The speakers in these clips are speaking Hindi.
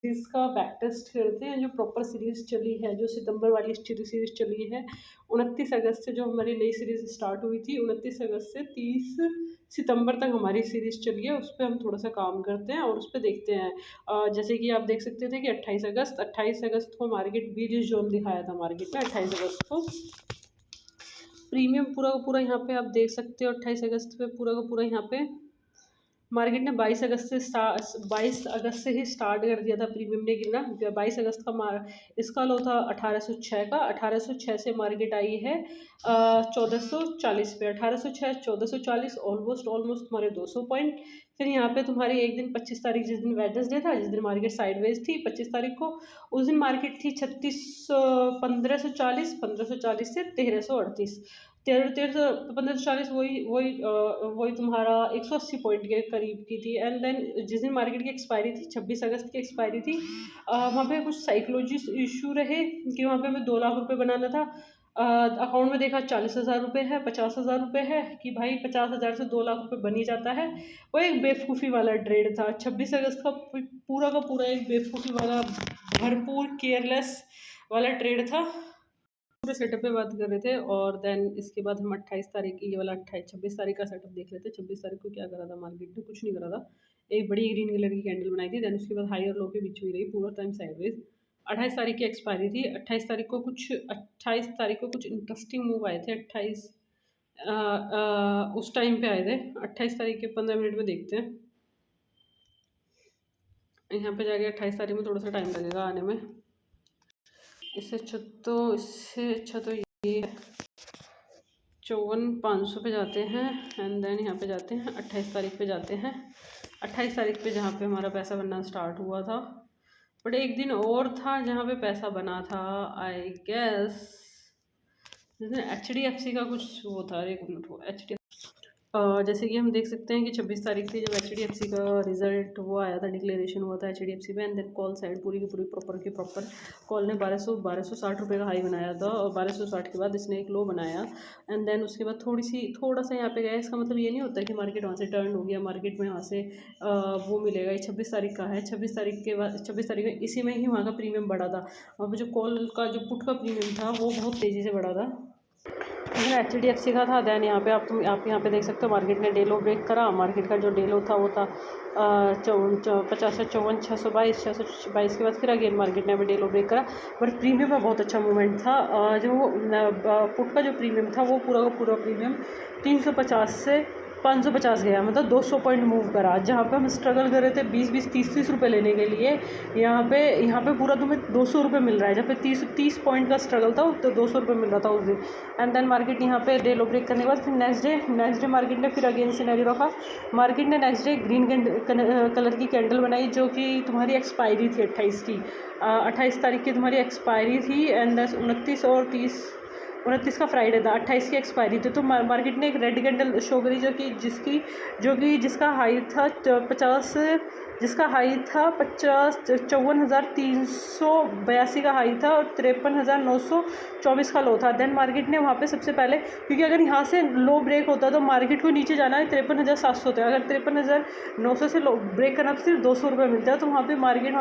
इसका बैक टेस्ट करते हैं। जो प्रॉपर सीरीज़ चली है, जो सितंबर वाली सीरीज़ चली है, 29 अगस्त से जो हमारी नई सीरीज़ स्टार्ट हुई थी, 29 अगस्त से 30 सितंबर तक हमारी सीरीज़ चली है। उस पे हम थोड़ा सा काम करते हैं और उस पे देखते हैं। जैसे कि आप देख सकते थे कि 28 अगस्त को मार्केट बीरिश जोन दिखाया था मार्केट में। 28 अगस्त को प्रीमियम पूरा का पूरा यहाँ पे आप देख सकते हो। 28 अगस्त पे पूरा का पूरा यहाँ पे मार्केट ने 22 अगस्त से ही स्टार्ट कर दिया था प्रीमियम ने गिरना। 22 अगस्त का इसका लो था 1806 का। 1806 से मार्केट आई है 1440 पे। 1806 1440 ऑलमोस्ट तुम्हारे 200 पॉइंट। फिर यहाँ पे तुम्हारी एक दिन 25 तारीख, जिस दिन वेडनेसडे था, जिस दिन मार्केट साइडवेज थी 25 तारीख को, उस दिन मार्केट थी 1540 से 1338। 1540 वही तुम्हारा 180 पॉइंट के करीब की थी। एंड देन जिस दिन मार्केट की एक्सपायरी थी, 26 अगस्त की एक्सपायरी थी, वहाँ पे कुछ साइकोलॉजी इशू रहे कि वहाँ पे हमें 2 लाख रुपए बनाना था। अकाउंट में देखा 40,000 रुपये है, 50,000 रुपये है कि भाई 50,000 से 2 लाख रुपए बन ही जाता है। वो एक बेवकूफ़ी वाला ट्रेड था। 26 अगस्त का पूरा एक बेवकूफ़ी वाला, भरपूर केयरलेस वाला ट्रेड था। पूरे सेटअप पे बात कर रहे थे। और देन इसके बाद हम 28 तारीख की, ये वाला 26 तारीख का सेटअप देख लेते हैं। 26 तारीख को क्या करा था मार्केट ने? कुछ नहीं करा था। एक बड़ी ग्रीन कलर की कैंडल बनाई थी। देन उसके बाद हाई और लो के बीच में रही पूरा टाइम साइडवेज। 28 तारीख की एक्सपायरी थी। 28 तारीख को कुछ इंटरेस्टिंग मूव आए थे। 28 उस टाइम पे आए थे। 28 तारीख के 15 मिनट में देखते हैं। यहाँ पे जाके 28 तारीख में थोड़ा सा टाइम लगेगा आने में। इससे अच्छा तो ये 54,500 पे जाते हैं। एंड देन यहाँ पे जाते हैं 28 तारीख पे जाते हैं। 28 तारीख पे जहाँ पे हमारा पैसा बनना स्टार्ट हुआ था। बट एक दिन और था जहाँ पे पैसा बना था, आई गेस HDFC का कुछ वो था। एक मिनट, वो HDFC जैसे कि हम देख सकते हैं कि 26 तारीख थी जब HDFC का रिजल्ट वो आया था, डिक्लेरेशन हुआ था HDFC में। एंड देन कॉल साइड पूरी की पूरी प्रॉपर कॉल ने 1260 रुपये का हाई बनाया था। और 1260 के बाद इसने एक लो बनाया। एंड देन उसके बाद थोड़ा सा यहाँ पे गया। इसका मतलब ये नहीं होता कि मार्केट वहाँ से टर्न हो गया, मार्केट में वहाँ से वो मिलेगा। ये 26 तारीख का है। 26 तारीख के बाद 26 तारीख में इसी में ही वहाँ का प्रीमियम बढ़ा था। वहाँ पर जो कॉल का जो पुट का प्रीमियम था वो बहुत तेज़ी से बढ़ा था। HDFC का था। दैन यहाँ पे आप यहाँ पे देख सकते हो मार्केट ने डे लो ब्रेक करा। मार्केट का जो डे लो था वो था 622 के बाद फिर अगेन मार्केट ने अभी डे लो ब्रेक करा। बट प्रीमियम में बहुत अच्छा मूवमेंट था। जो पुट का जो प्रीमियम था वो पूरा का पूरा प्रीमियम 350 से 550 गया, मतलब 200 पॉइंट मूव करा। जहाँ पे हम स्ट्रगल कर रहे थे 20-20 30-30 रुपये लेने के लिए, यहाँ पे पूरा तुम्हें 200 रुपये मिल रहा है। जहाँ पे 30 पॉइंट का स्ट्रगल था तो 200 रुपये मिल रहा था उस दिन। एंड देन मार्केट यहाँ पे डे लो ब्रेक करने के बाद फिर नेक्स्ट डे मार्केट ने फिर अगेन सिनेरियो रखा। मार्केट ने नेक्स्ट डे ग्रीन कलर की कैंडल बनाई जो कि तुम्हारी एक्सपायरी थी 28 की। 28 तारीख की तुम्हारी एक्सपायरी थी। एंड 29 और 29 का फ्राइडे था। 28 की एक्सपायरी थी। तो मार्केट ने एक रेड कैंडल शो करी जिसका हाई था 54,382 का हाई था और 53,924 का लो था। देन मार्केट ने वहाँ पे सबसे पहले, क्योंकि अगर यहाँ से लो ब्रेक होता तो मार्केट को नीचे जाना है 53,700 होता है। अगर 53,900 से लो ब्रेक करना तो सिर्फ 200 रुपये मिलता है। तो वहाँ पे मार्केट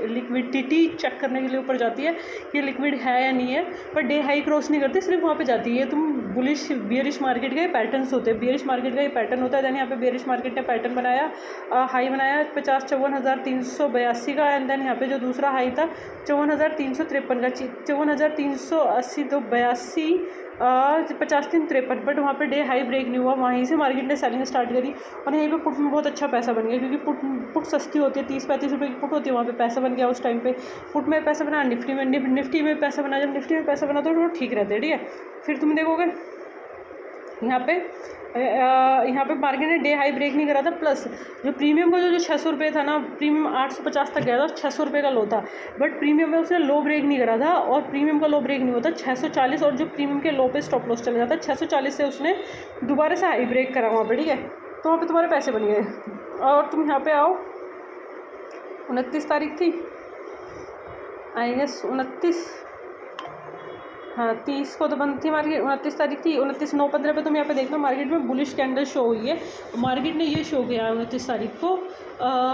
लिक्विडिटी चेक करने के लिए ऊपर जाती है कि लिक्विड है या नहीं है, पर डे हाई क्रॉस नहीं करती, सिर्फ वहाँ पे जाती है। तुम बुलिश बियरिश मार्केट का ये पैटर्न्स होते हैं। बियरिश मार्केट का ये पैटर्न होता है। देन यहाँ पे बियरिश मार्केट ने पैटर्न बनाया, हाई बनाया 54,382 का। एंड देन यहाँ पे जो दूसरा हाई था 54,353 का, 54,380 तो 82 50,353। बट वहाँ पे डे हाई ब्रेक नहीं हुआ। वहीं से मार्केट ने सेलिंग स्टार्ट करी और यहीं पे पुट में बहुत अच्छा पैसा बन गया, क्योंकि पुट सस्ती होती है, 30-35 रुपये की पुट होती है। वहाँ पे पैसा बन गया उस टाइम पे। पुट में पैसा बना, निफ्टी में पैसा बना। जब निफ्टी में पैसा बना तो ठीक रहते हैं, ठीक है। फिर तुम देखोगे यहाँ पे मार्केट ने डे हाई ब्रेक नहीं करा था। प्लस जो प्रीमियम का जो 600 रुपये था ना, प्रीमियम 850 तक गया था, 600 रुपये का लो था। बट प्रीमियम में उसने लो ब्रेक नहीं करा था और प्रीमियम का लो ब्रेक नहीं होता 640, और जो प्रीमियम के लो पे स्टॉप लॉस चला जाता 640 से उसने दोबारा से हाई ब्रेक करा वहाँ पर, ठीक है। तो वहाँ पर तुम्हारे पैसे बन गए। और तुम यहाँ पर आओ, 29 तारीख थी आई गेस, हाँ 30 को तो बंद थी मार्केट, 29 तारीख थी, 29/9/15 पे तुम यहाँ पे देखना मार्केट में बुलिश कैंडल शो हुई है। मार्केट ने ये शो किया है 29 तारीख को,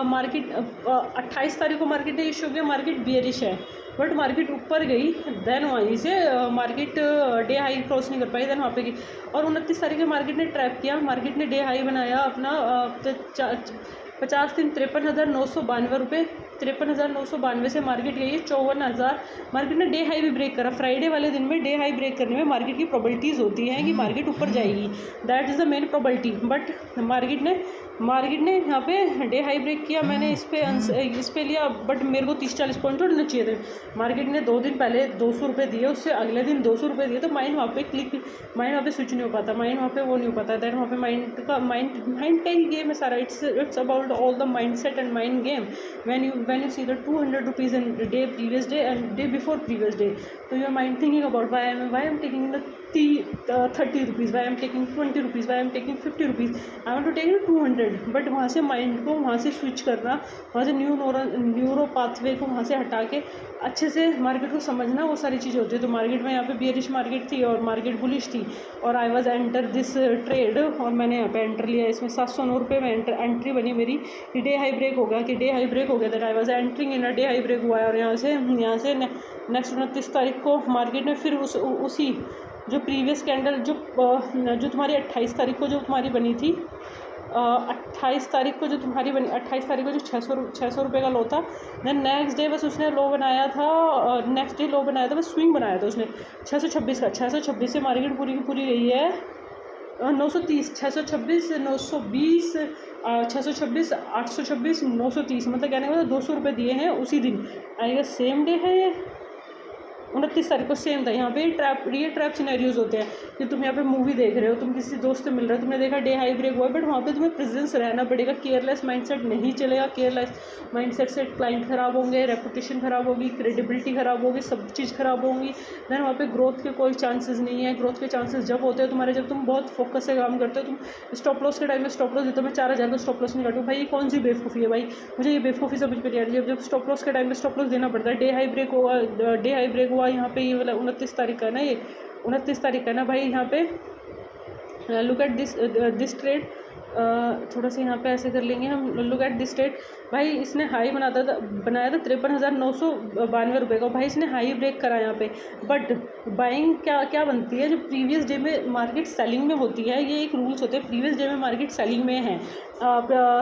मार्केट 28 तारीख को मार्केट ने ये शो किया मार्केट बियरिश है, बट मार्केट ऊपर गई, देन वहीं से मार्केट डे हाई क्रॉस नहीं कर पाई, देन वहाँ पे गई। और 29 तारीख को मार्केट ने ट्रैप किया, मार्केट ने डे हाई बनाया अपना 50 दिन 53,992 रुपये, 53,992 से मार्केट गई है 54,000। मार्केट ने डे हाई भी ब्रेक करा, फ्राइडे वाले दिन में डे हाई ब्रेक करने में मार्केट की प्रोबेबिलिटीज़ होती हैं कि मार्केट ऊपर जाएगी, that is the main probability. But market ने यहाँ पे डे हाई ब्रेक किया, मैंने इस पे लिया, बट मेरे को 30-40 पॉइंट उड़ने चाहिए थे। मार्केट ने 2 दिन पहले 200 रुपये दिए, उससे अगले दिन 200 रुपये दिए, तो माइंड वहाँ पे स्विच नहीं हो पाता, माइंड वहाँ पे वो नहीं हो पाता, दैन वहाँ पे माइंड का ही गेम है सारा। It's about all the mind set and mind game. when you see the 200 rupees in day previous day and day before previous day, so your mind thinking about why I'm taking the 30 rupees, why I'm taking 20 rupees, why I'm taking 50 rupees, I want to take 200। But वहाँ से माइंड को वहाँ से स्विच करना, वहाँ से न्यूरो पाथवे को वहाँ से हटा के अच्छे से मार्केट को समझना, वो सारी चीज़ें होती है। तो मार्केट में यहाँ पे बियरिश मार्केट थी और मार्केट बुलिश थी, और I was enter this trade, और मैंने यहाँ पे एंटर लिया। इसमें 709 रुपये में एंट्री बनी मेरी कि डे हाई ब्रेक हो गया, that I was entering in a day high break हुआ है। और यहाँ से नेक्स्ट 29 तारीख को मार्केट में फिर उसी जो प्रीवियस कैंडल जो तुम्हारी 28 तारीख को जो तुम्हारी बनी थी, 28 तारीख को जो 600 रुपये का लो था, देन नेक्स्ट डे बस उसने लो बनाया था, बस स्विंग बनाया था उसने 626 का। 626 से मार्केट पूरी की पूरी गई है 930, 626, 920, 626, 826, 930, मतलब कहने का मतलब 200 रुपये दिए हैं उसी दिन। आएगा सेम डे है ये 29 तारीख को, सेम था। यहाँ पे ये ट्रैप सिनेरियोज होते हैं कि तुम यहाँ पे मूवी देख रहे हो, तुम किसी दोस्त से मिल रहे हो, तुमने देखा डे हाई ब्रेक हुआ, बट वहाँ पे तुम्हें प्रेजेंस रहना पड़ेगा। केयरलेस माइंडसेट नहीं चलेगा, केयरलेस माइंडसेट से क्लाइंट खराब होंगे, रेपुटेशन खराब होगी, क्रेडिबिलिटी खराब होगी, सब चीज़ खराब होंगी। देन वहाँ पे ग्रोथ के कोई चांसेस नहीं है। ग्रोथ के चांसेस जब होते हैं तुम्हारे, जब तुम बहुत फोकस से काम करते हो। तुम स्टॉप लॉस के टाइम में स्टॉप लॉस देते हो, मैं 4,000 का स्टॉप लॉस नहीं काटूँ भाई, कौन सी बेवकूफ़ी है भाई, मुझे ये बेवकूफ़ी समझ में नहीं आ रही है। जब स्टॉप लॉस के टाइम में स्टॉप लॉस देना पड़ता है, डे हाई ब्रेक हुआ यहाँ पे, ये वाला 29 तारीख का है ना, ये 29 तारीख का है ना भाई। यहाँ पे लुक एट दिस ट्रेड, थोड़ा सा यहाँ पे ऐसे कर लेंगे हम। लुक एट दिस ट्रेड भाई, इसने हाई बनाया था 53,992 रुपये का। भाई इसने हाई ब्रेक करा यहाँ पे, बट बाइंग क्या बनती है जो प्रीवियस डे में मार्केट सेलिंग में होती है। ये एक रूल्स होते हैं, प्रीवियस डे में मार्केट सेलिंग में है,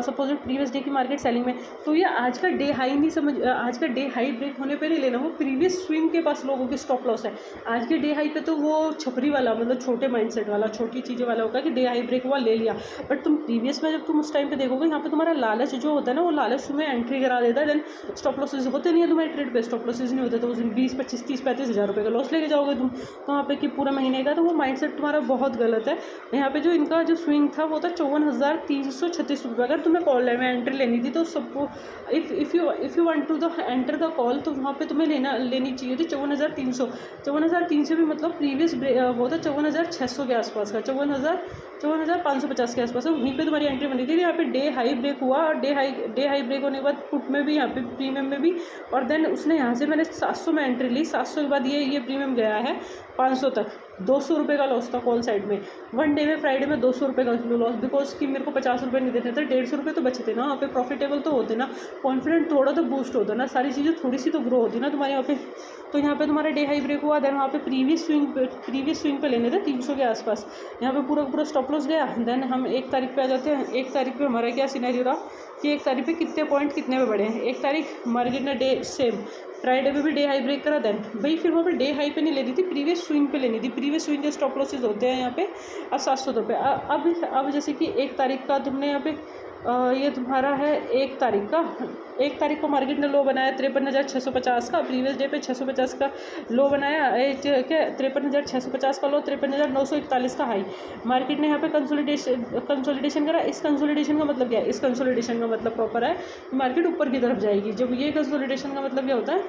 सपोज प्रीवियस डे की मार्केट सेलिंग में, तो ये आज का डे हाई नहीं समझ, आज का डे हाई ब्रेक होने पे नहीं लेना, वो प्रीवियस स्विंग के पास लोगों की स्टॉप लॉस है। आज के डे हाई पे तो वो छपरी वाला, मतलब छोटे माइंडसेट वाला, छोटी चीज़ें वाला होगा कि डे हाई ब्रेक हुआ ले लिया। बट तुम प्रीवियस में जब तुम उस टाइम पे देखोगे, यहाँ पे तुम्हारा लालच जो होता है ना, वो लालच तुम्हें एंट्री करा देता है। देन स्टॉप लॉसेज होते नहीं है तुम्हारे ट्रेड पे, स्टॉप लॉसेज नहीं होते, तो उस दिन 20, 25, 30, 35 हज़ार रुपये का लॉस लेके जाओगे तुम, तो वहाँ पे कि पूरे महीने का, तो वो माइंडसेट तुम्हारा बहुत गलत है। यहाँ पे जो इनका जो स्विंग था वो था 54,336 रुपये। अगर तुम्हें कॉल में एंट्री लेनी थी तो सबको if you want to the enter the call, तो वहाँ पे तुम्हें लेनी चाहिए थी 54,300 भी, मतलब प्रीवियस वो था 54,600 के आसपास का, 54,550 के आसपास है, वहीं पे तुम्हारी एंट्री बनी थी। यहाँ पे डे हाई ब्रेक हुआ, और डे हाई ब्रेक होने के बाद पुट में भी, यहाँ पे प्रीमियम में भी, और देन उसने यहाँ से मैंने 700 में एंट्री ली, 700 के बाद ये प्रीमियम गया है 500 तक, 200 रुपये का लॉस था कॉल साइड में। वन डे में फ्राइडे में 200 रुपये का लॉस, बिकॉज कि मेरे को 50 रुपये नहीं देते थे, 150 रुपये तो बचते ना, वहाँ पे प्रॉफिटेबल तो होते ना, कॉन्फिडेंट थोड़ा तो बूस्ट होता ना, सारी चीज़ें थोड़ी सी तो ग्रो होती ना तुम्हारे यहाँ पे। तो यहाँ पे तुम्हारा डे हाई ब्रेक हुआ, देन वहाँ पे प्रीवियस स्विंग पे लेने थे 300 के आसपास, यहाँ पे पूरा स्टॉप लॉस गया। देन हम 1 तारीख पे आ जाते हैं। 1 तारीख पे हमारा क्या सिनेरियो रहा कि 1 तारीख पे कितने पॉइंट कितने पे बढ़े हैं। 1 तारीख मार्केट ने डे सेम, फ्राइडे पे भी डे हाई ब्रेक करा, देन भाई फिर वहाँ पे डे हाई पे नहीं लेनी थी, प्रीवियस स्विंग पे लेनी थी। प्रीवियस स्विंग के स्टॉप लॉसेज होते हैं यहाँ पे अब 700 रुपये। अब जैसे कि 1 तारीख का तुमने यहाँ पे ये तुम्हारा है 1 तारीख का, 1 तारीख को मार्केट ने लो बनाया 53,650 का, प्रीवियस डे पे 650 का लो बनाया, क्या 53,650 का लो, 53,941 का हाई। मार्केट ने यहाँ पे कंसोलिडेशन करा। इस कंसोलिडेशन का मतलब क्या है? इस कंसोलिडेशन का मतलब प्रॉपर है मार्केट ऊपर की तरफ जाएगी। जब ये कंसोलिडेशन का मतलब क्या होता है,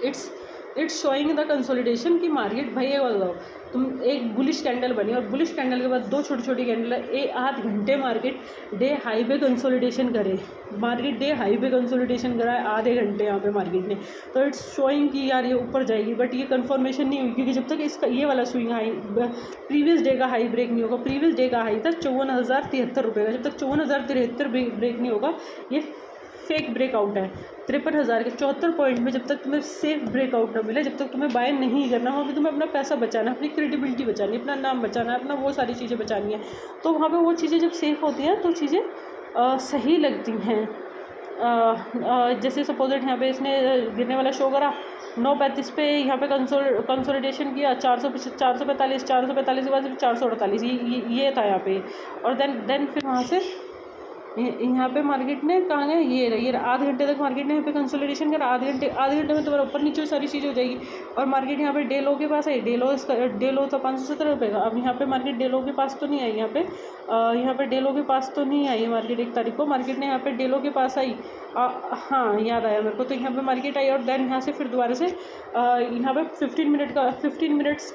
it's it's showing the consolidation की मार्केट भाई ये बताओ, तुम एक बुलिश कैंडल बनी और बुलिश कैंडल के बाद दो छोटी छोटी कैंडल आध घंटे मार्केट डे हाई पे कंसोलिडेशन करे, मार्केट डे हाई पे कंसोलिडेशन करा है आधे घंटे यहाँ पे मार्केट ने, तो इट्स शोइंग कि यार ये ऊपर जाएगी, बट ये कंफर्मेशन नहीं हुई क्योंकि जब तक इसका ये वाला स्विंग हाई प्रीवियस डे का हाई ब्रेक नहीं होगा। प्रीवियस डे का हाई था 54,073 रुपये का, जब तक 54,073 ब्रेक नहीं होगा ये फेक ब्रेकआउट है। 53,000 के 74 पॉइंट में जब तक तुम्हें सेफ ब्रेकआउट ना मिले, जब तक तुम्हें बाय नहीं करना, वहाँ पे तुम्हें अपना पैसा बचाना है, अपनी क्रेडिबिलिटी बचानी है, अपना नाम बचाना है, अपना वो सारी चीज़ें बचानी है। तो वहाँ पे वो चीज़ें जब सेफ होती हैं तो चीज़ें सही लगती हैं। जैसे सपोजिट यहाँ पे इसने गिरने वाला शो करा 9:35 पे, यहाँ पे कंसोलिडेशन किया 445 के बाद फिर 448 ये था यहाँ पे, और देन फिर वहाँ से यहाँ पे मार्केट ने कहाँ गए ये आधे घंटे तक मार्केट ने यहाँ पे कंसोलिडेशन करा। आधे घंटे में तुम्हारा ऊपर नीचे सारी चीज़ हो जाएगी और मार्केट यहाँ पे डे लो के पास आई। डे लो तो 517 रुपये का। अब यहाँ पे मार्केट डे लो के पास तो नहीं आई, यहाँ पे डे लो के पास तो नहीं आई मार्केट। 1 तारीख को मार्केट ने यहाँ पे डे लो के पास आई, हाँ याद आया मेरे को। तो यहाँ पे मार्केट आई और देन यहाँ से फिर दोबारा से यहाँ पे 15 मिनट्स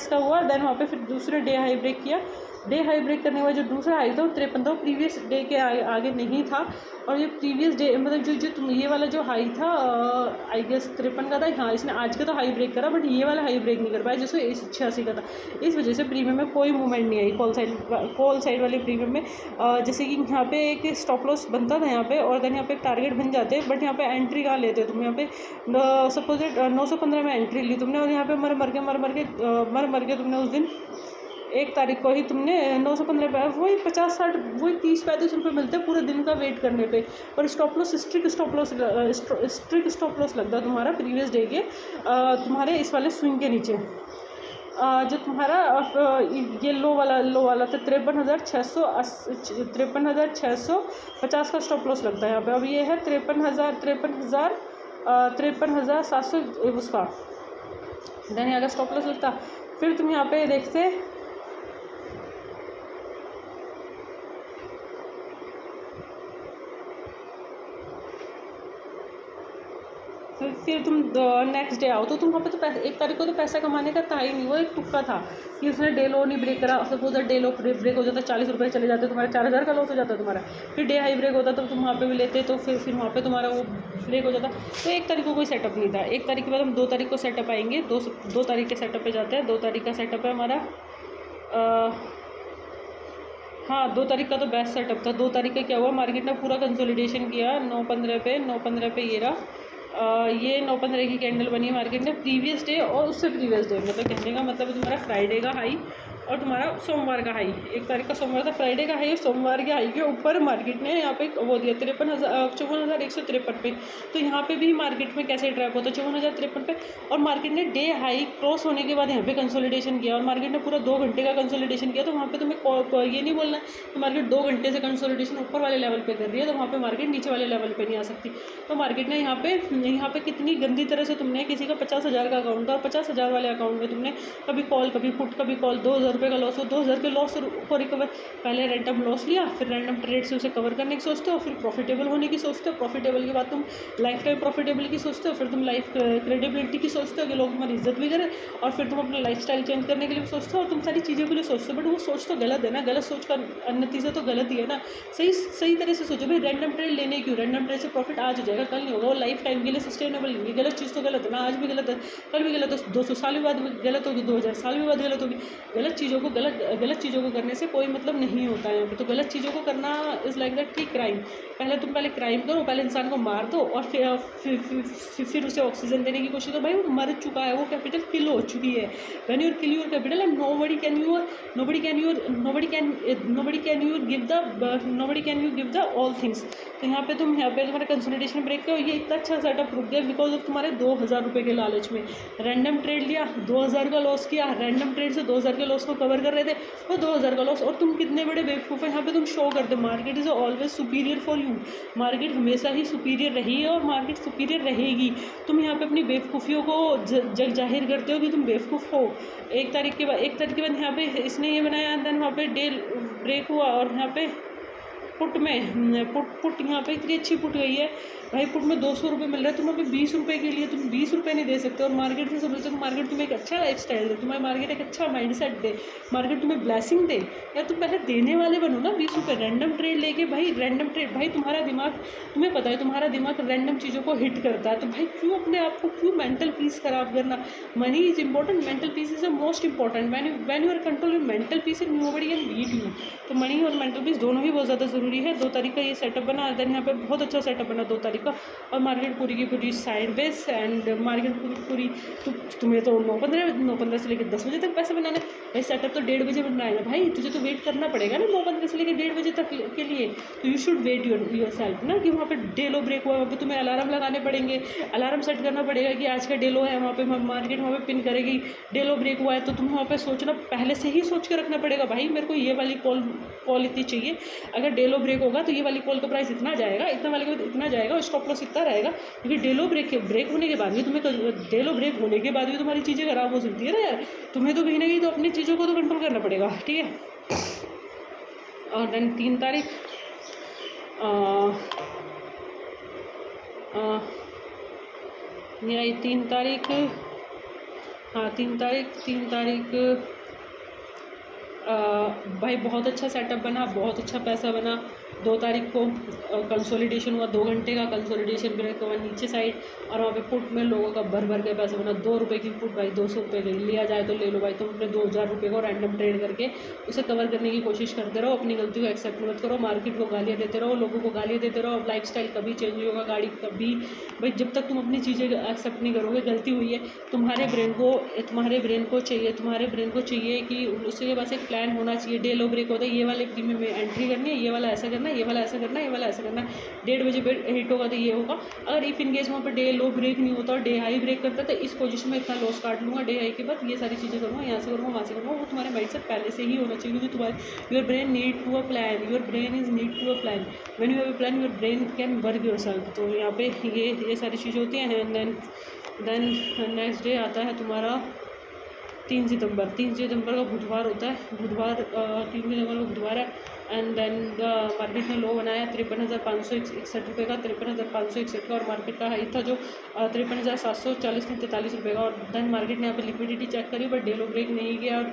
का हुआ। देन वहाँ पे फिर दूसरे डे हाई ब्रेक किया। डे हाई ब्रेक करने के बाद जो दूसरा हाई था वो 53 था, प्रीवियस डे के आगे नहीं था। और ये प्रीवियस डे मतलब जो तुम ये वाला जो हाई था आई गेस 53 का था, हाँ इसने आज का तो हाई ब्रेक करा बट ये वाला हाई ब्रेक नहीं कर पाया जिससे 86 का था। इस वजह से प्रीमियम में कोई मूवमेंट नहीं आई कॉल साइड वाले प्रीमियम में। जैसे कि यहाँ पे एक स्टॉप लॉस बनता था यहाँ पे और देन यहाँ पे एक टारगेट बन जाते, बट यहाँ पे एंट्री कहाँ लेते तुम। यहाँ पे सपोज 915 में एंट्री ली तुमने और यहाँ पे मर मर के तुमने उस दिन 1 तारीख को ही तुमने 915 पे वही 50-60 वही 30-35 रुपये मिलते हैं पूरे दिन का वेट करने पे। और stop loss streak stop loss लगता है तुम्हारा प्रीवियस डे के तुम्हारे इस वाले स्विंग के नीचे। जो तुम्हारा ये लो वाला था 53,650 का स्टॉप लॉस लगता है यहाँ पे। अब ये है 53,700 उसका देन यहाँ का स्टॉप लॉस लगता। फिर तुम यहाँ पे देखते फिर तुम नेक्स्ट डे आओ तो तुम वहाँ पे तो 1 तारीख को तो पैसा कमाने का था ही नहीं, वो एक तुक्का था कि उसने डे लो नहीं ब्रेक करा। सपोज डे लो ब्रेक हो जाता 40 रुपये चले जाते तुम्हारे, 4,000 का लॉस हो जाता तुम्हारा। फिर डे हाई ब्रेक होता तो तुम वहाँ पे भी लेते तो फिर वहाँ पे तुम्हारा वो ब्रेक हो जाता। तो 1 तारीख को कोई सेटअप नहीं था। 1 तारीख के बाद हम 2 तारीख को सेटअप आएंगे। 2 तारीख के सेटअप पे जाते हैं। 2 तारीख का सेटअप है हमारा हाँ 2 तारीख का तो बेस्ट सेटअप था। 2 तारीख का क्या हुआ, मार्केट ने पूरा कंसोलिडेशन किया 9:15 पे ये रहा। ये 9:15 की कैंडल बनी मार्केट ने प्रीवियस डे और उससे प्रीवियस डे, मतलब कहने का मतलब तुम्हारा फ्राइडे का हाई और तुम्हारा सोमवार का हाई। 1 तारीख का सोमवार था, फ्राइडे का हाई और सोमवार के हाई के ऊपर मार्केट ने यहाँ पे वो दिया 54,153 पे। तो यहाँ पे भी मार्केट में कैसे ट्रैप होता है 54,053 पे। और मार्केट ने डे हाई क्रॉस होने के बाद यहाँ पे कंसोलिडेशन किया और मार्केट ने पूरा 2 घंटे का कंसोलिडेशन किया। तो वहाँ पे तुम्हें ये नहीं बोलना कि मार्केट 2 घंटे से कंसोलिडेशन ऊपर वाले लेवल पे कर रही है तो वहाँ पे मार्केट नीचे वाले लेवल पे नहीं आ सकती। तो मार्केट ने यहाँ पे कितनी गंदी तरह से तुमने किसी का 50,000 का अकाउंट था, 50,000 वाले अकाउंट में तुमने कभी कॉल कभी पुट कभी कॉल 2,000 रुपये का लॉस हो, 2,000 के लॉस को रिकवर पहले रैंडम लॉस लिया, फिर रैंडम ट्रेड से उसे कवर करने की सोचते हो, फिर प्रॉफिटेबल होने की सोचते हो, प्रॉफिटेबल के बाद तुम लाइफ टाइम प्रॉफिटेबल की सोचते हो, फिर तुम लाइफ क्रेडिबिलिटी की सोचते हो कि लोग तुम्हारी इज्जत भी करें, और फिर तुम अपना लाइफ स्टाइल चेंज करने के लिए सोचते हो और तुम सारी चीज़ों के लिए सोचते हो। बट वो सोच तो गलत है ना, गलत सोच का नतीजा तो गलत ही है ना। सही तरह से सोचो भाई, रैंडम ट्रेड लेने क्यों, रैंडम ट्रेड से प्रॉफिट आज हो जाएगा कल नहीं होगा, वो लाइफ टाइम के लिए सस्टेनेबल नहीं है। गलत चीज़ तो गलत है ना, आज भी गलत है कल भी गलत है, 200 साल भी बाद गलत होगी, 2000 साल भी बाद गलत होगी। गलत चीज़ों को करने से कोई मतलब नहीं होता है यहाँ पे। तो गलत चीज़ों को करना इज़ लाइक दैट कि क्राइम। पहले क्राइम करो, पहले इंसान को मार दो और फिर उसे ऑक्सीजन देने की कोशिश करो। भाई वो मर चुका है, वो कैपिटल किल हो चुकी है। When you kill your capital and nobody can you give the all things। तो यहाँ पे तुम्हारा कंसोलिडेशन ब्रेक किया, ये इतना अच्छा सेटअप रुक गया बिकॉज ऑफ तुम्हारे 2,000 रुपये के लालच में रैंडम ट्रेड लिया, 2,000 का लॉस किया। रैंडम ट्रेड से 2,000 के लॉस को कवर कर रहे थे और 2,000 का लॉस। और तुम कितने बड़े बेवकूफ़ हैं, यहाँ पे तुम शो करते market is always superior for you. Market हमेशा ही सुपीरियर रही है और मार्केट सुपीरियर रहेगी। तुम यहाँ पे अपनी बेवकूफ़ियों को जग जाहिर करते हो कि तुम बेवकूफ़ हो। 1 तारीख के बाद यहाँ पे इसने ये बनाया, देन वहाँ पे डे ब्रेक हुआ और यहाँ पे पुट में पुट यहाँ पे इतनी अच्छी पुट गई है भाई, पुट में 200 रुपये मिल रहा है, तुम अभी 20 रुपये के लिए तुम 20 रुपये नहीं दे सकते। और मार्केट से समझते हो मार्केट तुम्हें एक अच्छा लाइफ स्टाइल दे, तुम्हारी मार्केट एक अच्छा माइंड सेट दे, मार्केट तुम्हें ब्लेसिंग दे, या तुम पहले देने वाले बनो ना। 20 रुपये रैंडम ट्रेड लेके भाई, रैंडम ट्रेड भाई तुम्हारा दिमाग, तुम्हें पता है तुम्हारा दिमाग रैंडम चीज़ों को हिट करता है, तो भाई क्यों अपने आप को क्यों मेंटल पीस खराब करना। Money is important, mental peace is the most important. When you are control your mental peace and nobody can beat you. तो मनी और मेंटल पीस दोनों ही बहुत ज़्यादा ज़रूरी है। 2 तारीख का ये सेटअप बना, देन यहाँ पे बहुत अच्छा सेटअप बना 2 तारीख का। और मार्केट पूरी की पूरी साइड बेस एंड मार्केट पूरी तुम्हें तो 9:15 से लेकर 10 बजे तक पैसे बनाने। भाई सेटअप तो 1:30 बजे बनना है भाई, तुझे तो वेट करना पड़ेगा ना 9:15 से लेकर 1:30 बजे तक के लिए। तो you should wait yourself ना, कि वहाँ पे डे लो ब्रेक हुआ है, वहाँ पे तुम्हें अलार्म लगाने पड़ेंगे, अलार्म सेट करना पड़ेगा कि आज का डे लो है, वहाँ पे मार्केट वहाँ पे पिन करेगी। डे लो ब्रेक हुआ है तो तुम्हें वहाँ पे सोचना, पहले से ही सोच के रखना पड़ेगा भाई मेरे को ये वाली कॉल इतनी चाहिए, अगर डे लो ब्रेक होगा तो ये वाली कॉल का प्राइस इतना जाएगा, इतना वाले का इतना जाएगा, स्टॉप लॉस इतना रहेगा। क्योंकि डे लो ब्रेक होने के बाद भी डे लो ब्रेक होने के बाद भी तुम्हारी चीज़ें खराब हो सकती है ना यार, तुम्हें तो कहीं ना कहीं तो अपनी चीज़ों को तो कंट्रोल करना पड़ेगा, ठीक है। और देन 3 तारीख यही 3 तारीख, हाँ 3 तारीख भाई बहुत अच्छा सेटअप बना, बहुत अच्छा पैसा बना। 2 तारीख को कंसोलिडेशन हुआ, 2 घंटे का कंसोलिडेशन ब्रेक हुआ नीचे साइड, और वहाँ पे पुट में लोगों का भर के पैसा बना। 2 रुपये की पुट भाई 200 रुपये की लिया जाए तो ले लो भाई, तुम अपने 2000 रुपये को रैंडम ट्रेड करके उसे कवर करने की कोशिश करते रहो, अपनी गलती को एक्सेप्ट मत करो, मार्केट को गालियाँ देते रहो, लोगों को गालियाँ देते रहो। अब लाइफ स्टाइल कभी चेंज नहीं होगा, गाड़ी कभी भाई, जब तक तुम अपनी चीज़ें एक्सेप्ट नहीं करोगे। गलती हुई है, तुम्हारे ब्रेन को चाहिए कि उसके पास एक प्लान होना चाहिए। डे लो ब्रेक होता है, ये वाले प्रीमियम में एंट्री करनी है, ये वाला ऐसा करना है, ये वाला ऐसा करना है, ये वाला ऐसा करना है। 1:30 बजे पे हिट होगा तो ये होगा। अगर इफ़ इन केस वहाँ पर डे लो ब्रेक नहीं होता और डे हाई ब्रेक करता तो इस पोजीशन में इतना लॉस काट लूँगा, डे हाई के बाद ये सारी चीज़ें करूँगा, यहाँ से करूँगा, वहाँ से करूँगा। वो तुम्हारे माइंड से पहले से ही होना चाहिए, क्योंकि तुम्हारे your brain need to a plan, your brain is need to a plan. When you have a plan your brain can work yourself. तो यहाँ पे ये सारी चीज़ें होती हैं। देन नेक्स्ट डे आता है तुम्हारा 3 सितंबर। 3 सितंबर का बुधवार होता है, 3 सितंबर का बुधवार है। एंड देन मार्केट ने लो बनाया 53,561 रुपये का, 53,561 का। और मार्केट का हाई था जो 53,740 थी, 43 रुपये का। और देन मार्केट ने यहाँ पे लिक्विडिटी चेक करी बट डे लो ब्रेक नहीं किया, और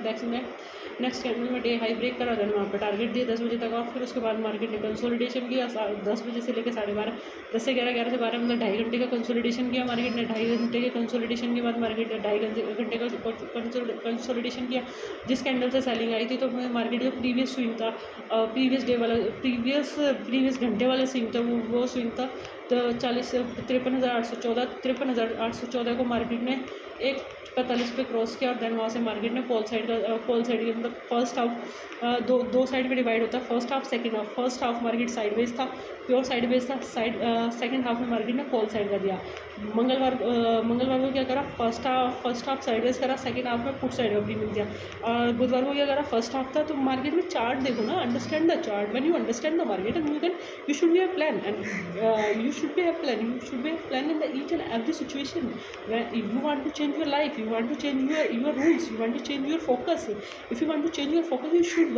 नेक्स्ट कैंडल में डे हाई ब्रेक करा। देन वहाँ पे टारगेट दिया 10 बजे तक, और फिर उसके बाद मार्केट ने कंसोलिडेशन किया 10 बजे से लेकर 12:30, 10 से 11, 11 से 12, मतलब 2.5 घंटे का कंसोलिडेशन किया मार्केट ने। 2.5 घंटे के कंसोलिडेशन के बाद मार्केट ने 2.5 घंटे का कंसोलिडेशन किया। जिस कैंडल से सेलिंग आई थी तो मार्केट जो प्रीवियस स्विंग था, प्रीवियस डे वाला, प्रीवियस घंटे वाला स्विंग था, वो स्विंग था तो 53,814 को मार्केट ने 1:45 पे क्रॉस किया। और देन वहाँ से मार्केट ने कॉल साइड के मतलब फर्स्ट हाफ दो साइड में डिवाइड होता है, first half second half. First half market sideways था, प्योर साइडवेज था। सेकंड हाफ में मार्केट ने कॉल साइड का दिया। मंगलवार को क्या करा, फर्स्ट हाफ साइडवेज करा, सेकंड हाफ में पुट साइड का प्रीमियम दिया। और बुधवार को क्या करा, फर्स्ट हाफ था। तो मार्केट में चार्ट देखो ना, understand the chart. When you understand the market and you should be a plan, and you should be a plan in the each and every situation. When you want to change your life, you want to change your rules, you want to change your focus. If you want to change your focus, you should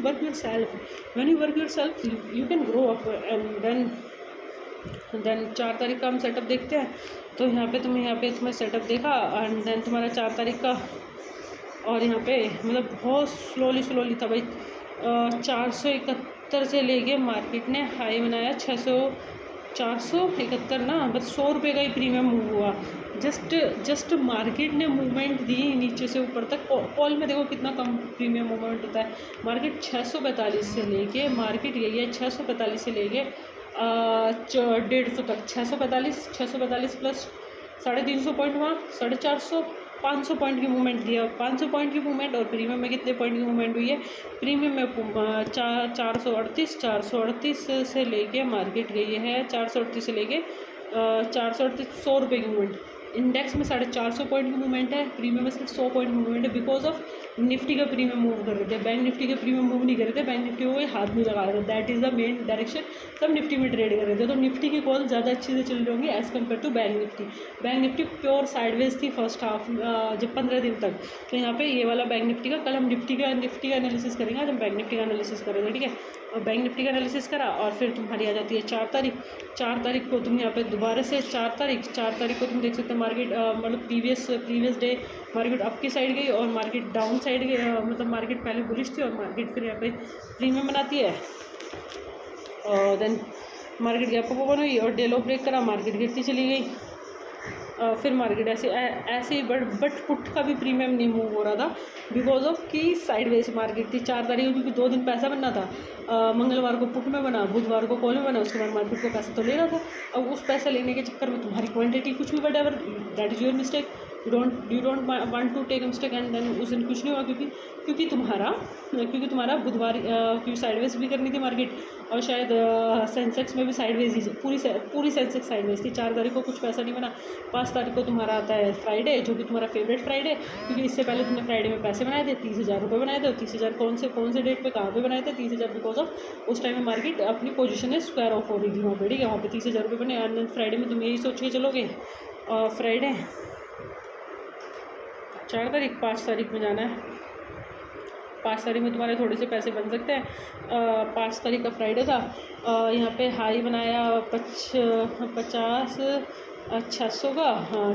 work yourself. When you work yourself, you can grow up. And then 4 तारीख का हम सेटअप देखते हैं। तो यहाँ पे तुम्हें सेटअप देखा, एंड देन तुम्हारा 4 तारीख का, और यहाँ पे मतलब बहुत स्लोली था भाई। 471 से लेके मार्केट ने हाई बनाया 471 ना, बस 100 रुपये का ही प्रीमियम मूव हुआ। जस्ट मार्केट ने मूवमेंट दी नीचे से ऊपर तक। कॉल में देखो कितना कम प्रीमियम मूवमेंट होता है। मार्केट 645 से लेके, मार्केट यही है 645 से लेके 150 तक। 645 प्लस 350 पॉइंट हुआ, 450, 500 पॉइंट की मूवमेंट दिया। 500 पॉइंट की मूवमेंट। और प्रीमियम में कितने पॉइंट की मूवमेंट हुई है? प्रीमियम में 438 से लेके मार्केट गई है 438 से लेके 438 100 रुपये की मूवमेंट। इंडेक्स में 450 पॉइंट की मूवमेंट है, प्रीमियम में सिर्फ 100 पॉइंट की मूवमेंट है। बिकॉज ऑफ निफ्टी का प्रीमियम मूव कर रहे थे, बैंक निफ्टी के प्रीमियम मूव नहीं कर रहे थे, बैंक निफ्टी को कोई हाथ नहीं लगा रहे थे। That is the main direction. सब निफ्टी में ट्रेड कर रहे थे, तो निफ्टी की कॉल ज़्यादा अच्छे से चल रही होंगी as compare to bank Nifty. Bank Nifty pure sideways थी फर्स्ट हाफ जब 15 दिन तक। तो यहाँ पे ये वाला बैंक निफ्टी का, कल हम निफ्टी का एनालिसिस करेंगे, आज हम बैंक निफ्टी का एनालिसिस करेंगे, ठीक है। बैंक निफ्टी का एनालिसिस करा और फिर तुम्हारी आ जाती है 4 तारीख। 4 तारीख को तुम यहाँ पे दोबारा से 4 तारीख को तुम देख सकते हो मार्केट मतलब प्रीवियस डे मार्केट अप की साइड गई और मार्केट डाउन साइड गई, मतलब मार्केट पहले बुलिश थी और मार्केट फिर यहाँ पे प्रीमियम बनाती है और then market gap up open हुई और डे लो ब्रेक करा, मार्केट गिरती चली गई। फिर मार्केट ऐसे ही बट पुट का भी प्रीमियम नहीं मूव हो रहा था बिकॉज ऑफ कि साइडवेज मार्केट थी 4 तारीख को, क्योंकि 2 दिन पैसा बनना था। मंगलवार को पुट में बना, बुधवार को कॉल में बना, उसके बाद मार्केट को पैसा तो लेना था। अब उस पैसा लेने के चक्कर में तुम्हारी क्वांटिटी कुछ भी whatever, that is your mistake. You don't want to take mistake and then उस दिन कुछ नहीं हुआ क्योंकि तुम्हारा बुधवार क्योंकि साइडवेज भी करनी थी मार्केट और शायद सेंसेक्स में भी साइडवेज ही पूरी सेंसेक्स साइडवेज थी। 4 तारीख को कुछ पैसा नहीं बना। 5 तारीख को तुम्हारा आता है फ्राइडे, जो कि तुम्हारा फेवरेट फ्राइडे, क्योंकि इससे पहले तुमने फ्राइडे में पैसे बनाए थे 30,000 रुपये बनाए थे। और 30,000 कौन से डेट पे कहाँ पे बनाए थे 30,000? बिकॉज ऑफ उस टाइम में मार्केट अपनी पोजीशन है स्क्वायर ऑफ हो रही थी वहाँ पे, ठीक है, वहाँ पे 30,000 रुपये बने। एंड फ्राइडे में तुम यही सोच के चलोगे फ्राइडे 4 तारीख 5 तारीख में जाना है। 5 तारीख में तुम्हारे थोड़े से पैसे बन सकते हैं। 5 तारीख का फ्राइडे था, यहाँ पे हाई बनाया 600 का, हाँ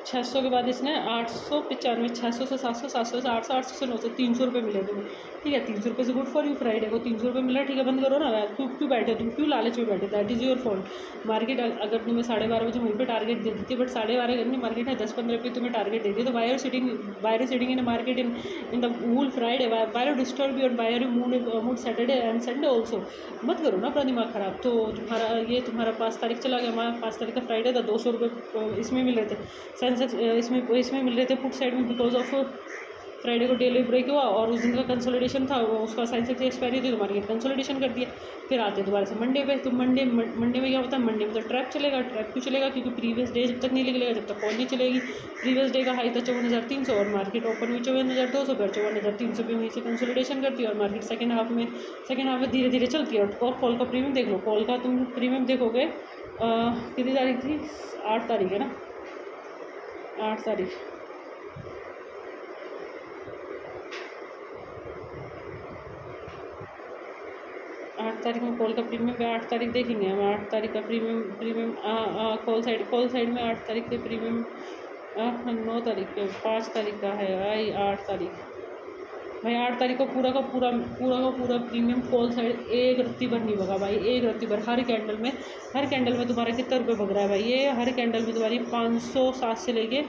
600 के बाद इसने 895, 600 से 700, 700 से 800, 800 से 900, 300 रुपये मिले तुम्हें, ठीक है। 300 रुपये से गुड फॉर यू, फ्राइडे को 300 रुपये मिला, ठीक है, बंद करो ना। क्यों बैठे तुम, क्यों लालच में बैठे? That is your fault. Market अगर तुम्हें 12:30 बजे वहीं पे टारगेट दे देती है, बट 12:30 करनी मार्केट है 10-15 पे तुम्हें टारगेट देती है, तो why are sitting in market in the whole Friday, why are disturb you and why are you mood Saturday and Sunday also. मत करो ना अपना दिमाग ख़राब। तो तुम्हारा 5 तारीख चला गया। हमारा 5 तारीख का फ्राइडे था, 200 रुपये इसमें मिल रहे थे, सेंसेक्स इसमें मिल रहे थे पुट साइड में, बिकॉज ऑफ फ्राइडे को डेली ब्रेक हुआ और उस दिन का कंसोलिडेशन था, उसका सेंसेक्स एक्सपायरी थी तो मार्केट कंसोलिडेशन कर दिया। फिर आते दोबारा से मंडे पे, तो मंडे में क्या होता है, मंडे में तो ट्रैप चलेगा। ट्रैप क्यों चलेगा? क्योंकि प्रीवियस डे जब तक नहीं निकलेगा जब तक कॉल नहीं चलेगी। प्रीवियस डे का हाई था 54,300 और मार्केट ओपन हुई 54,200 पर, 54,300 पे वहीं से कंसोलिडेशन करती है और मार्केट सेकेंड हाफ में धीरे धीरे चलती है। और कॉल का प्रीमियम देख लो, कॉल का तुम प्रीमियम देखोगे कितनी तारीख थी, 8 तारीख है ना, 8 तारीख, 8 तारीख में कॉल का प्रीमियम पे 8 तारीख देखेंगे हम। 8 तारीख का प्रीमियम कॉल साइड में 8 तारीख के प्रीमियम 9 तारीख के 5 तारीख का है भाई। 8 तारीख भाई, 8 तारीख को पूरा का पूरा प्रीमियम कॉल साइड एक रत्ती भर नहीं भगा भाई, एक रत्ती भर। हर कैंडल में तुम्हारा कितना रुपये भग रहा है भाई? ये हर कैंडल में तुम्हारी 507 से लेके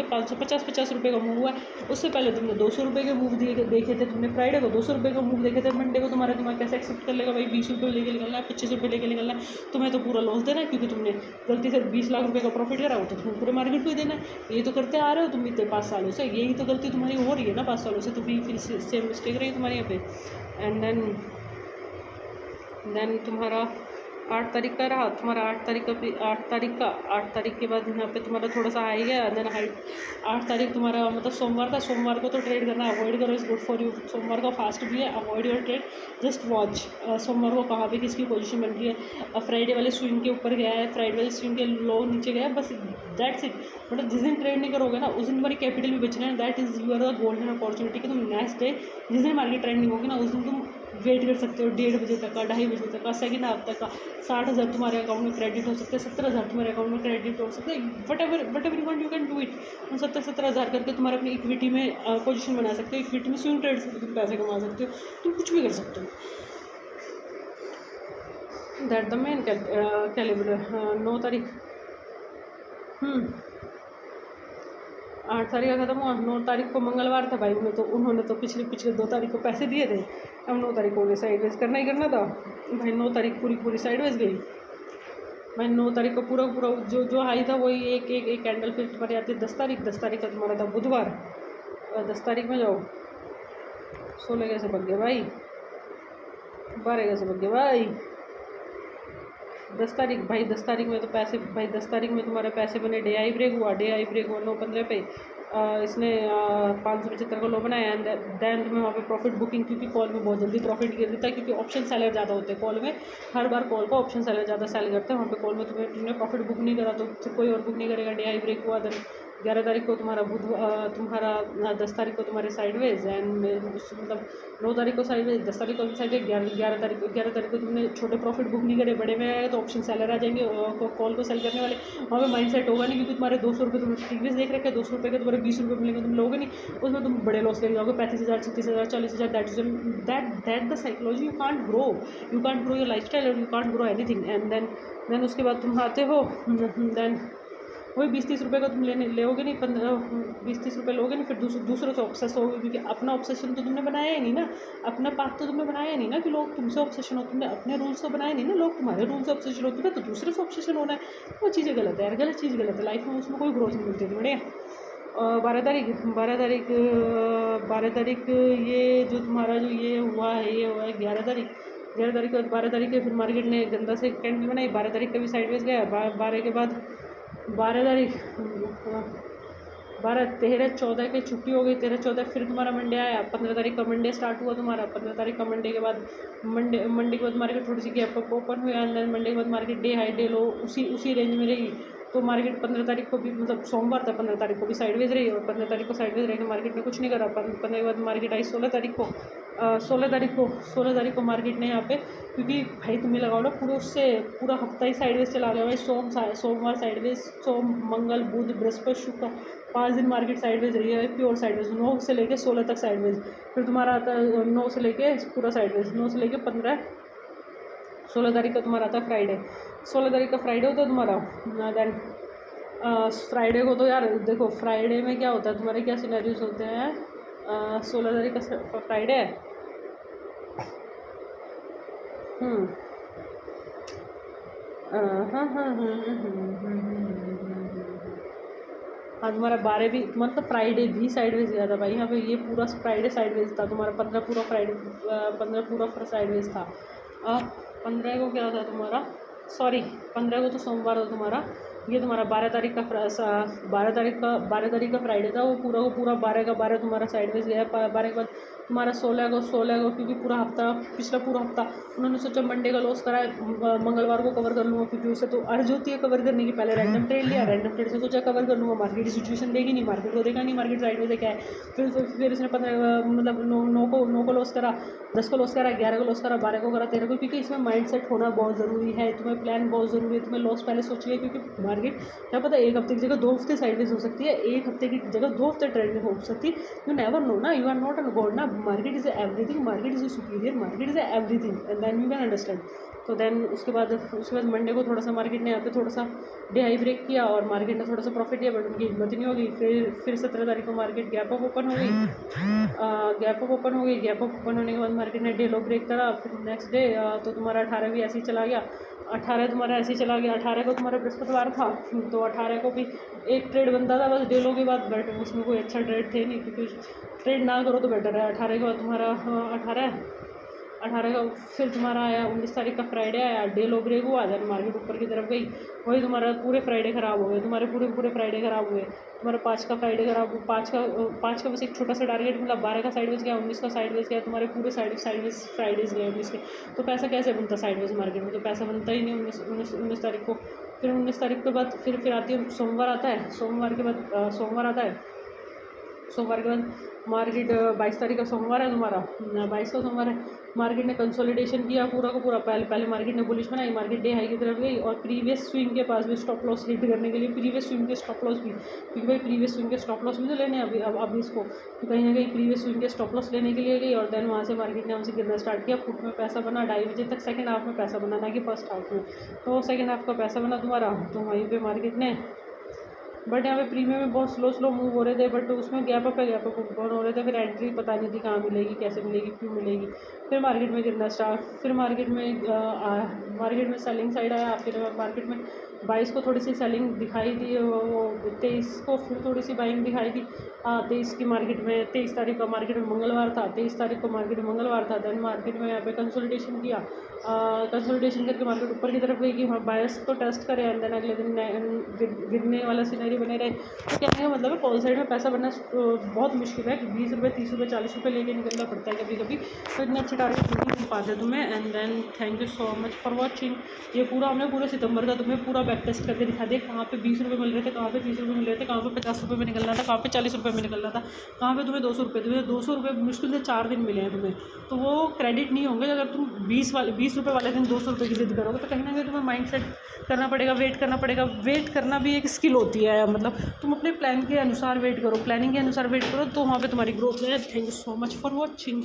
550 रुपये का मूव हुआ है। उससे पहले तुमने 200 रुपये के मूव देखे थे, तुमने फ्राइडे को 200 रुपये का मूव देखे थे। मंडे को तुम्हारा दिमाग कैसे एक्सेप्ट कर लेगा भाई? 20 रुपये लेके निकलना है, 25 रुपये लेके निकलना है, तुम्हें तो पूरा लॉस देना है, क्योंकि तुमने गलती से 20 लाख रुपये का प्रॉफिट करा हो तो तुम्हें पूरे मार्केट को ही देना है। ये तो करते आ रहे हो तुम इतने 5 सालों से, यही तो गलती तुम्हारी हो रही है ना 5 सालों से, तो फिर सेम मिस्टेक रही तुम्हारे यहाँ पे। एंड देन तुम्हारा 8 तारीख का रहा, तुम्हारा 8 तारीख के बाद यहाँ पे तुम्हारा थोड़ा सा हाई गया। देन 8 तारीख तुम्हारा मतलब सोमवार था, सोमवार को तो ट्रेड करना अवॉइड करो, इज़ गुड फॉर यू। सोमवार का फास्ट भी है, avoid your trade, just watch सोमवार को कहाँ पे किसकी पोजीशन बन रही है। फ्राइडे वाले स्विंग के ऊपर गया है, फ्राइडे वाले स्विंग के लो नीचे गया है, बस दैट्स इट। मतलब जिस दिन ट्रेड नहीं करोगे ना उस दिन तुम्हारी कैपिटल भी बचना है, that is your the golden opportunity कि तुम नेक्स्ट डे जिस दिन मार्केट ट्रेंडिंग होगी ना उस दिन तुम वेट कर सकते हो 1:30 बजे तक का, 2:30 बजे तक का, सेकेंड हाफ तक का। 60,000 तुम्हारे अकाउंट में क्रेडिट हो सकते हैं, 70,000 तुम्हारे अकाउंट में क्रेडिट हो सकते हैं, what ever you want you can do it. तुम 70,000 करके तुम्हारे अपनी इक्विटी में पोजीशन बना सकते हो, इक्विटी में स्विंग ट्रेड से तुम पैसे कमा सकते हो, तुम कुछ भी कर सकते हो। That the main calibre. 9 तारीख 8 तारीख का खत्म हुआ। 9 तारीख को मंगलवार था भाई, उन्होंने तो पिछले 2 तारीख को पैसे दिए थे। अब 9 तारीख को उन्हें साइडवेज करना ही करना था भाई। 9 तारीख पूरी साइडवेज गई भाई। 9 तारीख को पूरा जो हाई था वही एक कैंडल फिर तुम्हारी आती है 10 तारीख का तुम्हारा था बुधवार। 10 तारीख में जाओ, 16 कैसे बग गए भाई, 12 कैसे बग गए भाई। 10 तारीख भाई, 10 तारीख में तो पैसे भाई, 10 तारीख में तुम्हारे पैसे बने। डे आई ब्रेक हुआ 9:15 पे। इसने 575 का लो बनाया। दैन तुम्हें वहाँ पे प्रॉफिट बुकिंग, क्योंकि कॉल में बहुत जल्दी प्रॉफिट गिर देता है, क्योंकि ऑप्शन सेलर ज़्यादा होते हैं कॉल में। हर बार कॉल का ऑप्शन सेलर ज़्यादा सेल करते हैं, वहाँ पे कॉल में तुमने प्रॉफिट बुक नहीं करा तो फिर कोई और बुक नहीं करेगा। डे आई ब्रेक हुआ, देन 11 तारीख को तुम्हारा तुम्हारा 10 तारीख को तुम्हारे साइडवेज एंड मतलब 9 तारीख को साइडवेज, 10 तारीख को साइडवेज, 11 तारीख को तुमने छोटे प्रॉफिट बुक नहीं करे, बड़े में आए तो ऑप्शन सेलर आ जाएंगे, कॉल को सेल करने वाले। वहाँ पे माइंड सेट होगा नहीं, क्योंकि तुम्हारे 200 रुपये तुमने प्रीवियस देख रखे हैं, 200 रुपये के तुम्हारे 20 रुपये मिलेंगे, तुम लोगे नहीं, उसमें तुम बड़े लॉस लेके जाओगे, 35,000 36,000 40,000। That the psychology. You can't grow your life style और you can't grow anything. And then उसके बाद तुम आते हो, देन वही 20-30 रुपये का तुम लोगे नहीं, 20-30 रुपये लोगे नहीं, फिर दूसरों से ऑब्सेस होगे, क्योंकि अपना ऑब्सेशन तो तुमने बनाया ही नहीं ना, अपना पाथ तो तुमने बनाया नहीं ना कि लोग तुमसे ऑब्सेशन हो, तुमने अपने रूल्स तो बनाए नहीं ना, लोग तुम्हारे रूल से ऑब्सेशन हो, तुम्हें तो दूसरे से ऑब्सेशन होना है। वो चीज़ें गलत है यार, गलत चीज़ गलत है, लाइफ में उसमें कोई ग्रोथ नहीं मिलती। बढ़िया। 12 तारीख ये जो तुम्हारा जो ये हुआ है 11 तारीख, 12 तारीख के फिर मार्केट ने गंदा से कैंडल बनाई, 12 तारीख का भी साइडवेज गया, 12 के बाद 12 तारीख 12 13 14 की छुट्टी हो गई, 13-14 फिर तुम्हारा मंडे आया, 15 तारीख का मंडे स्टार्ट हुआ तुम्हारा, 15 तारीख का मंडे के बाद मंडे के बाद मार्केट थोड़ी सी गैप अप ओपन हुई, अंदर मंडे के बाद मार्केट डे हाई डे लो उसी रेंज में रही। तो मार्केट 15 तारीख को भी मतलब सोमवार था, 15 तारीख को भी साइडवेज रही, और 15 तारीख को साइडवेज रह के मार्केट ने कुछ नहीं करा। 15 के बाद मार्केट आई 16 तारीख को, 16 तारीख को मार्केट ने यहाँ पे, क्योंकि भाई तुम्हें लगाओ ना पूरा हफ्ता ही साइडवेज चला गया भाई, सोमवार साइडवेज, सोम मंगल बुध बृहस्पति शुक्र 5 दिन मार्केट साइडवेज रही है, प्योर साइडवेज, 9 से लेके 16 तक साइडवेज। फिर तुम्हारा आता है 9 से लेके पूरा साइडवेज, 9 से लेके 16 तारीख का तुम्हारा आता है फ्राइडे। 16 तारीख का फ्राइडे होता है तुम्हारा। देन फ्राइडे को तो यार देखो, फ्राइडे में क्या होता है तुम्हारे, क्या सिनेरियोज होते हैं। 16 तारीख का फ्राइडे है। हाँ तुम्हारा 12 भी मतलब फ्राइडे भी साइडवेज गया था भाई, यहाँ पे ये पूरा फ्राइडे साइडवेज था तुम्हारा, 15 पूरा फ्राइडे 15 पूरा साइडवेज था। 15 को क्या था तुम्हारा, सॉरी 15 को तो सोमवार था तुम्हारा, ये तुम्हारा 12 तारीख का 12 तारीख का फ्राइडे था, वो पूरा 12 का 12 तुम्हारा साइडवेज गया। 12 के बाद तुम्हारा 16 को क्योंकि पूरा हफ्ता उन्होंने सोचा मंडे का लॉस करा है, मंगलवार को कवर कर लूँगा, क्योंकि उसे तो अर्ज होती है कवर करने की। पहले रैंडम ट्रेड लिया, रैंडम ट्रेड से सोचा कवर कर लूँगा, मार्केट की सिचुएशन देगी नहीं, मार्केट को देखा नहीं, मार्केट साइडवेज क्या है। फिर इसने 15 मतलब 9 को लॉस करा, 10 को लॉस करा, 11 को लॉस करा, 12 को करा, 13 को, क्योंकि इसमें माइंड सेट होना बहुत ज़रूरी है, तुम्हें प्लान बहुत ज़रूरी है, तुम्हें लॉस पहले सोचिए, क्योंकि मार्केट क्या पता एक हफ्ते की जगह 2 हफ्ते साइडवेज हो सकती है, एक हफ्ते की जगह 2 हफ्ते ट्रेंड हो सकती है। यू नेवर नो ना, you are not an god ना, market is everything, market is superior, market is everything, and then you can understand. तो देन उसके बाद मंडे को थोड़ा सा मार्केट ने यहाँ पे थोड़ा सा डे हाई ब्रेक किया, और मार्केट ने थोड़ा सा प्रॉफिट किया, बट उनकी हिम्मत नहीं होगी। फिर 17 तारीख को मार्केट गैप अप ओपन हो गई, गैप अप ओपन होने के बाद मार्केट ने डे लो ब्रेक करा। फिर नेक्स्ट डे तो तुम्हारा 18 भी ऐसे ही चला गया, 18 तुम्हारा ऐसे ही चला गया। 18 को तुम्हारा बृहस्पतिवार था, तो 18 को भी एक ट्रेड बनता था बस डेलों के बाद, बट उसमें कोई अच्छा ट्रेड थे नहीं, क्योंकि ट्रेड ना करो तो बेटर है। 18 के बाद तुम्हारा 18 का फिर तुम्हारा आया 19 तारीख का फ्राइडे आया, डे लो ब्रेक हुआ, देन मार्केट ऊपर की तरफ गई, वही तुम्हारा पूरे फ्राइडे ख़राब हो गए, तुम्हारे पूरे फ्राइडे ख़राब हुए। तुम्हारा 5 का फ्राइडे ख़राब, 5 का बस एक छोटा सा टारगेट मिला, 12 का साइडवेज गया, 19 का साइडवेज गया, तुम्हारे पूरे साइडवेज फ्राइडेज गए 19 के। तो पैसा कैसे बनता साइडवेज मार्केट में, तो पैसा बनता ही नहीं 19 तारीख को। फिर 19 तारीख के बाद फिर आती है सोमवार आता है, सोमवार के बाद मार्केट 22 तारीख का सोमवार है तुम्हारा, 22 का सोमवार है। मार्केट ने कंसोलिडेशन किया पूरा का पूरा, पहले मार्केट ने बुलिश बनाई, मार्केट डे हाई की तरफ गई, और प्रीवियस स्विंग के पास भी स्टॉप लॉस हिट करने के लिए प्रीवियस स्विंग के स्टॉप लॉस भी, क्योंकि भाई प्रीवियस स्विंग के स्टॉप लॉस भी तो लेने हैं अब इसको, तो कहीं ना कहीं प्रीवियस स्विंग के स्टॉप लॉस लेने के लिए गई, और देन वहाँ से मार्केट ने हमसे गिरना स्टार्ट किया। पुट में पैसा बना 2:30 बजे तक, सेकंड हाफ में पैसा बना, ना कि फर्स्ट हाफ में, तो सेकंड हाफ का पैसा बना तुम्हारा। तो वहीं पर मार्केट ने, बट यहाँ पे प्रीमियम में बहुत स्लो मूव हो रहे थे, बट उसमें गैप अप ओपन हो रहे थे, फिर एंट्री पता नहीं थी कहाँ मिलेगी, कैसे मिलेगी, क्यों मिलेगी। फिर मार्केट में गिरना स्टार्ट, फिर मार्केट में सेलिंग साइड आया, फिर मार्केट में 22 को थोड़ी सी सेलिंग दिखाई दी, वो 23 को फिर थोड़ी सी बाइंग दिखाई दी। 23 की मार्केट में 23 तारीख का मार्केट में मंगलवार था, 23 तारीख को मार्केट में मंगलवार था। देन मार्केट में यहाँ पे कंसोलिडेशन किया, कंसोलिडेशन करके मार्केट ऊपर की तरफ गई कि हाँ बायर्स को टेस्ट करें, एंड देन अगले दिन गिरने वाला सिनेरियो बने रहे। तो कहने का मतलब है कॉल साइड में पैसा बनना बहुत मुश्किल है, 20 रुपये 30 रुपये 40 रुपये लेके निकलना पड़ता है कभी कभी, तो इतने अच्छे टारगेट नहीं मिल पाते तुम्हें। And then thank you so much for watching. Watching. ये पूरा हमने पूरे सितंबर का तुम्हें पूरा बैक टेस्ट करके दिखा दिया, कहाँ पे 20 रुपये मिल रहे थे, कहाँ पे 30 रुपये मिल रहे थे, कहाँ पे 50 रुपये में निकलना था, कहाँ पे 40 रुपये में निकलना था, कहाँ पे तुम्हें 200 रुपये, तुम्हें 200 रुपये मुश्किल से 4 दिन मिले हैं तुम्हें, तो वो क्रेडिट नहीं होंगे। अगर तुम 20 रुपये वाले दिन 200 रुपये की जिद करोगे तो कहीं ना कहीं तुम्हें माइंड सेट करना पड़ेगा, वेट करना पड़ेगा। वेट करना भी एक स्किल होती है, मतलब तुम अपने प्लान के अनुसार वेट करो, प्लानिंग के अनुसार वेट करो, तो वहाँ पे तुम्हारी ग्रोथ है। Thank you so much for watching.